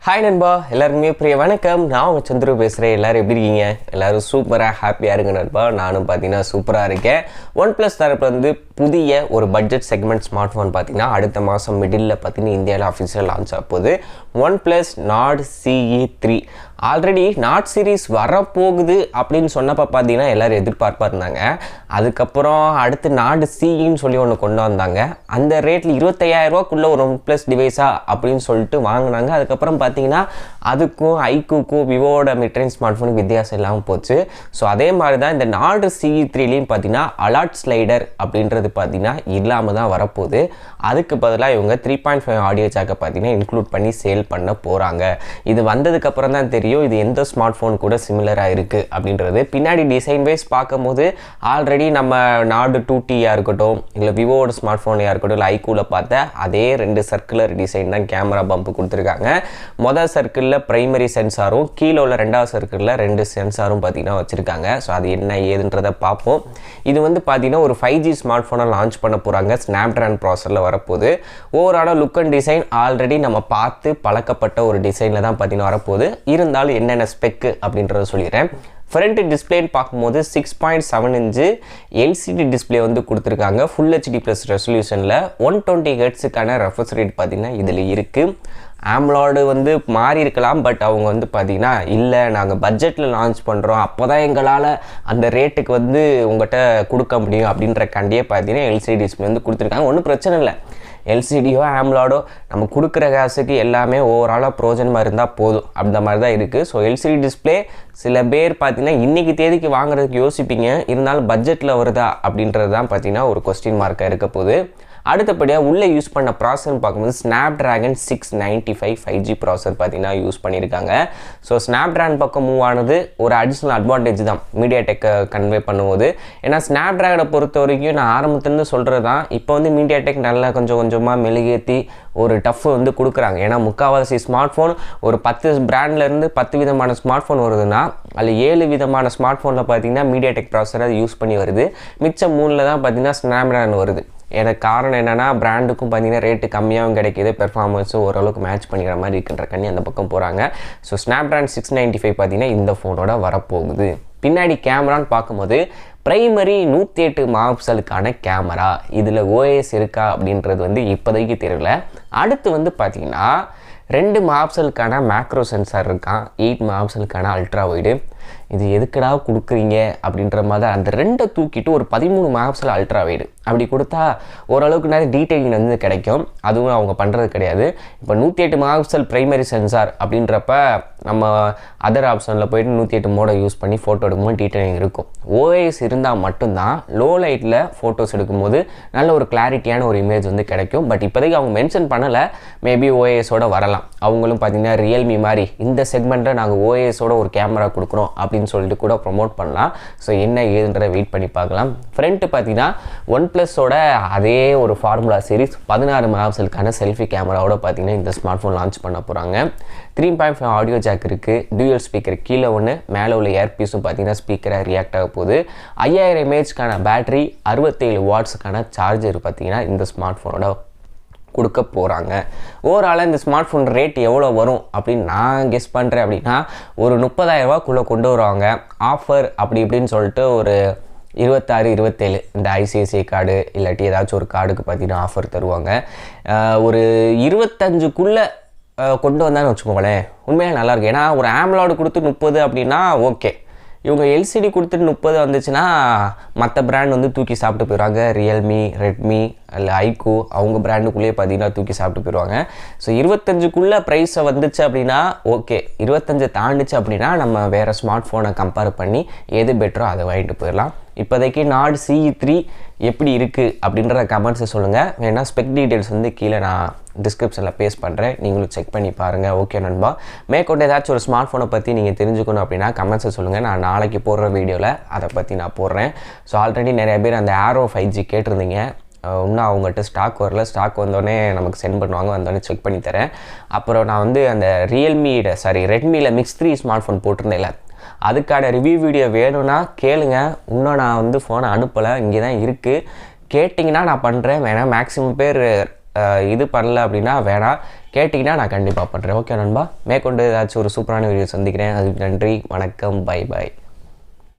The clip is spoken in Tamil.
Hi நண்பா எல்லாருக்குமே பிரிய வணக்கம். நான் உங்க சந்துரு பேசுகிறேன். எல்லாரும் எப்படி இருக்கீங்க? எல்லாரும் சூப்பராக ஹாப்பியாக இருங்க நண்பா. நானும் பார்த்தீங்கன்னா சூப்பராக இருக்கேன். OnePlus தரப்புல வந்து புதிய ஒரு பட்ஜெட் செக்மெண்ட் ஸ்மார்ட் ஃபோன் பார்த்தீங்கன்னா அடுத்த மாதம் மிடில் பார்த்தீங்கன்னா இந்தியாவில் அஃபிஷியல் லான்ச் ஆக போகுது. OnePlus Nord CE 3 already not series வரப்போகுது அப்படின்னு சொன்னப்போ பார்த்தீங்கன்னா எல்லோரும் எதிர்பார்ப்பாக இருந்தாங்க. அதுக்கப்புறம் அடுத்து நாடு சிஇன்னு சொல்லி ஒன்று கொண்டு வந்தாங்க. அந்த ரேட்டில் 25,000 ஒரு OnePlus டிவைஸா அப்படின்னு சொல்லிட்டு வாங்கினாங்க. அதுக்கப்புறம் பார்த்தீங்கன்னா அதுக்கும் ஐக்கூக்கும் விவோட மிட்ரேஞ்ச் ஸ்மார்ட் ஃபோனுக்கு வித்தியாசம் இல்லாமல் போச்சு. ஸோ அதே மாதிரி தான் இந்த நாடு CE 3லையும் பார்த்தீங்கன்னா அலர்ட் ஸ்லைடர் அப்படின்றது பார்த்தீங்கன்னா இல்லாமல் தான் வரப்போகுது. அதுக்கு பதிலாக இவங்க 3.5 ஆடியோ ஜாக்கை பார்த்தீங்கன்னா இன்க்ளூட் பண்ணி சேல் பண்ண போகிறாங்க. இது வந்ததுக்கப்புறம் தான் தெரியும் இது எந்த ஸ்மார்ட் ஃபோன் கூட சிமிலராக இருக்குது அப்படின்றது. பின்னாடி டிசைன் வைஸ் பார்க்கும்போது ஆல்ரெடி நம்ம நாடு 2Tயாக இருக்கட்டும், இல்லை விவோட ஸ்மார்ட் ஃபோனையாக இருக்கட்டும், இல்லை ஐக்கூவில் பார்த்த அதே 2 சர்க்குலர் டிசைன் தான் கேமரா பம்பு கொடுத்துருக்காங்க. மொதல் சர்க்கிளில் ப்ரைமரி சென்சாரும் கீழே உள்ள 2வது சர்க்கிளில் 2 சென்சாரும் பார்த்தீங்கன்னா வச்சுருக்காங்க. ஸோ அது என்ன ஏதுன்றதை பார்ப்போம். இது வந்து பார்த்தீங்கன்னா ஒரு 5G ஸ்மார்ட் ஃபோனை லான்ச் பண்ண போகிறாங்க. Snapdragon ப்ராசரில் வரப்போகுது. ஓவராலாக லுக் அண்ட் டிசைன் ஆல்ரெடி நம்ம பார்த்து பழக்கப்பட்ட ஒரு டிசைனில் தான் பார்த்தீங்கன்னா வரப்போகுது. இருந்தாலும் என்னென்ன ஸ்பெக்கு அப்படின்றத சொல்லிடுறேன். ஃப்ரண்ட் டிஸ்பிளேன்னு பார்க்கும்போது 6.7 இன்ச்சு எல்சிடி டிஸ்பிளே வந்து கொடுத்துருக்காங்க. ஃபுல் ஹெச்டி ப்ளஸ் ரெசல்யூஷனில் 120 ஹெர்ட்ஸுக்கான ரெஃப்ரெஷ் ரேட் பார்த்திங்கன்னா இதில் இருக்குது. ஆம்லாய்டு வந்து மாறி இருக்கலாம், பட் அவங்க வந்து பார்த்திங்கன்னா இல்லை நாங்கள் பட்ஜெட்டில் லான்ச் பண்ணுறோம், அப்போ தான் எங்களால் அந்த ரேட்டுக்கு வந்து உங்கள்கிட்ட கொடுக்க முடியும் அப்படின்ற கண்டியே பார்த்தீங்கன்னா எல்சிடி டிஸ்பிளே வந்து கொடுத்துருக்காங்க. ஒன்றும் பிரச்சனை இல்லை. எல்சிடியோ ஆம்லாய்டோ நம்ம கொடுக்குற காசுக்கு எல்லாமே ஓவராலாக ப்ரோஜனமாக இருந்தால் போதும் அந்த மாதிரி தான் இருக்குது. ஸோ எல்சிடி டிஸ்பிளே சில பேர் பார்த்தீங்கன்னா இன்றைக்கி தேதிக்கு வாங்குறதுக்கு யோசிப்பீங்க, இருந்தாலும் பட்ஜெட்டில் வருதா அப்படின்றது தான் பார்த்தீங்கன்னா ஒரு கொஸ்டின் மார்க்காக இருக்க போகுது. அடுத்தபடியாக உள்ளே யூஸ் பண்ண ப்ராசர்னு பார்க்கும்போது Snapdragon 695 5G ப்ராசர் பார்த்தீங்கன்னா யூஸ் பண்ணியிருக்காங்க. ஸோ Snapdragon பக்கம் மூவ் ஆனது ஒரு அடிஷ்னல் அட்வான்டேஜ் தான் மீடியாடெக்கை கன்வே பண்ணும்போது. ஏன்னா Snapdragon பொறுத்த வரைக்கும் நான் ஆரம்பத்துலேருந்து சொல்கிறது தான், இப்போ வந்து மீடியாடெக் நல்லா கொஞ்சம் கொஞ்சமாக மெழுகேற்றி ஒரு டஃப் வந்து கொடுக்குறாங்க. ஏன்னா முக்கால்வாசி ஸ்மார்ட் ஃபோன் ஒரு 10 பிராண்ட்லேருந்து 10 விதமான ஸ்மார்ட் ஃபோன் வருதுன்னா அதில் 7 விதமான ஸ்மார்ட் ஃபோனில் பார்த்தீங்கன்னா மீடியாடெக் ப்ராசரை யூஸ் பண்ணி வருது. மிச்சம் 3ல் தான் பார்த்தீங்கன்னா Snapdragon வருது. எனக்கு காரணம் என்னென்னா பிராண்டுக்கும் பார்த்தீங்கன்னா ரேட்டு கம்மியாகவும் கிடைக்கிது, பெர்ஃபார்மன்ஸும் ஓரளவுக்கு மேட்ச் பண்ணிக்கிற மாதிரி இருக்குன்ற கண்ணி அந்த பக்கம் போகிறாங்க. ஸோ Snapdragon 695 பார்த்தீங்கன்னா இந்த ஃபோனோட வரப்போகுது. பின்னாடி கேமரான்னு பார்க்கும்போது ப்ரைமரி 108 மெகாபிக்சலுக்கான கேமரா, இதில் OS இருக்கா அப்படின்றது வந்து இப்போதைக்கு தெரியல. அடுத்து வந்து பார்த்திங்கன்னா 2 மெகாபிக்சலுக்கான மேக்ரோ சென்சார் இருக்கான், 8 மெகாபிக்சலுக்கான அல்ட்ரா வைடு. இது எதுக்கடா கொடுக்குறீங்க அப்படின்ற மாதிரி அந்த 2 தூக்கிட்டு ஒரு 13 மெகாபிக்சல் அல்ட்ரா வைடு அப்படி கொடுத்தா ஓரளவுக்கு நிறைய டீட்டெயிலிங் வந்து கிடைக்கும். அதுவும் அவங்க பண்ணுறது கிடையாது. இப்போ 108 மெகாபிக்சல் ப்ரைமரி சென்சார் அப்படின்றப்ப நம்ம அதர் ஆப்ஷனில் போய்ட்டு 108 மோடை யூஸ் பண்ணி ஃபோட்டோ எடுக்கும்போது டீட்டெயிலிங் இருக்கும். OS இருந்தால் மட்டும்தான் லோ லைட்டில் ஃபோட்டோஸ் எடுக்கும்போது நல்ல ஒரு கிளாரிட்டியான ஒரு இமேஜ் வந்து கிடைக்கும். பட் இப்போதைக்கு அவங்க மென்ஷன் பண்ணலை, மேபி OSோட வரலாம். அவங்களும் பார்த்தீங்கன்னா ரியல்மி மாதிரி இந்த செக்மெண்ட்டில் நாங்கள் OSோட ஒரு கேமரா கொடுக்குறோம் அப்படின்னு சொல்லிட்டு கூட ப்ரொமோட் பண்ணலாம். ஸோ என்ன ஏதுன்றதை வெயிட் பண்ணி பார்க்கலாம். ஃப்ரண்ட்டு பார்த்தீங்கன்னா OnePlusோட அதே ஒரு ஃபார்முலா சீரிஸ் 16 மெகாபிக்சலுக்கான செல்ஃபி கேமராவோட பார்த்தீங்கன்னா இந்த ஸ்மார்ட் ஃபோன் லான்ச் பண்ண போகிறாங்க. 3.5 ஆடியோ ஜாக் இருக்குது, டியூயல் ஸ்பீக்கர் கீழே ஒன்று, மேலே உள்ள ஏர்பீஸும் பார்த்தீங்கன்னா ஸ்பீக்கராக ரியாக்ட் ஆக போகுது. 5000 mAhக்கான பேட்டரி, 67 வாட்ஸுக்கான சார்ஜர் பார்த்தீங்கன்னா இந்த ஸ்மார்ட் ஃபோனோட கொடுக்க போகிறாங்க. ஓவராலாக இந்த ஸ்மார்ட் ஃபோன் ரேட் எவ்வளோ வரும் அப்படின்னு நான் கெஸ் பண்ணுறேன் அப்படின்னா ஒரு 30,000 கொண்டு வருவாங்க. ஆஃபர் அப்படி இப்படின்னு சொல்லிட்டு ஒரு 26, 27 இந்த ICICI கார்டு இல்லாட்டி ஏதாச்சும் ஒரு கார்டுக்கு பார்த்தீங்கன்னா ஆஃபர் தருவாங்க. ஒரு 25க்குள்ளே கொண்டு வந்தான்னு வச்சுக்கோங்களேன், உண்மையாக நல்லாயிருக்கு. ஏன்னா ஒரு ஆம்லாய்டு கொடுத்து 30 அப்படின்னா ஓகே, இவங்க எல்சிடி கொடுத்துட்டு 30 வந்துச்சுன்னா மற்ற பிராண்ட் வந்து தூக்கி சாப்பிட்டு போயிடுவாங்க. ரியல்மி, ரெட்மி இல்லை ஐக்கூ அவங்க பிராண்டுக்குள்ளேயே பார்த்தீங்கன்னா தூக்கி சாப்பிட்டு போயிடுவாங்க. ஸோ 25க்குள்ளே ப்ரைஸை வந்துச்சு அப்படின்னா ஓகே, 25 தாண்டிச்சு அப்படின்னா நம்ம வேறு ஸ்மார்ட் ஃபோனை கம்பேர் பண்ணி எது பெட்டரோ அதை வாங்கிட்டு போயிடலாம். இப்போதைக்கு நாடு CE 3 எப்படி இருக்குது அப்படின்ற கமெண்ட்ஸை சொல்லுங்கள். வேணா ஸ்பெக் டீட்டெயில்ஸ் வந்து கீழே நான் டிஸ்கிரிப்ஷனில் பேஸ்ட் பண்ணுறேன், நீங்களும் செக் பண்ணி பாருங்கள். ஓகே நண்பா, மேற்கொண்டு ஏதாச்சும் ஒரு ஸ்மார்ட் ஃபோனை பற்றி நீங்கள் தெரிஞ்சுக்கணும் அப்படின்னா கமெண்ட்ஸை சொல்லுங்கள். நான் நாளைக்கு போடுற வீடியோவில் அதை பற்றி நான் போடுறேன். ஸோ ஆல்ரெடி நிறைய பேர் அந்த Aero 5G கேட்டிருந்தீங்க, இன்னும் அவங்ககிட்ட ஸ்டாக் வரல. ஸ்டாக் வந்தோடனே நமக்கு சென்ட் பண்ணுவாங்க, வந்தோடனே செக் பண்ணி தரேன். அப்புறம் நான் வந்து அந்த ரெட்மியில் Mix 3 ஸ்மார்ட் ஃபோன் போட்டிருந்தேன்ல, அதுக்கான ரிவ்யூ வீடியோ வேணும்னா கேளுங்க. இன்னும் நான் வந்து ஃபோனை அனுப்பலை, இங்கே தான் இருக்குது. கேட்டிங்கன்னா நான் பண்ணுறேன். வேணால் மேக்ஸிமம் பேர் இது பண்ணல அப்படின்னா வேணாம் கேட்டிங்கன்னா நான் கண்டிப்பாக பண்ணுறேன். ஓகே நண்பா, மேற்கொண்டு ஏதாச்சும் ஒரு சூப்பரான வீடியோ சந்திக்கிறேன். அதுக்கு நன்றி, வணக்கம், பை பாய்.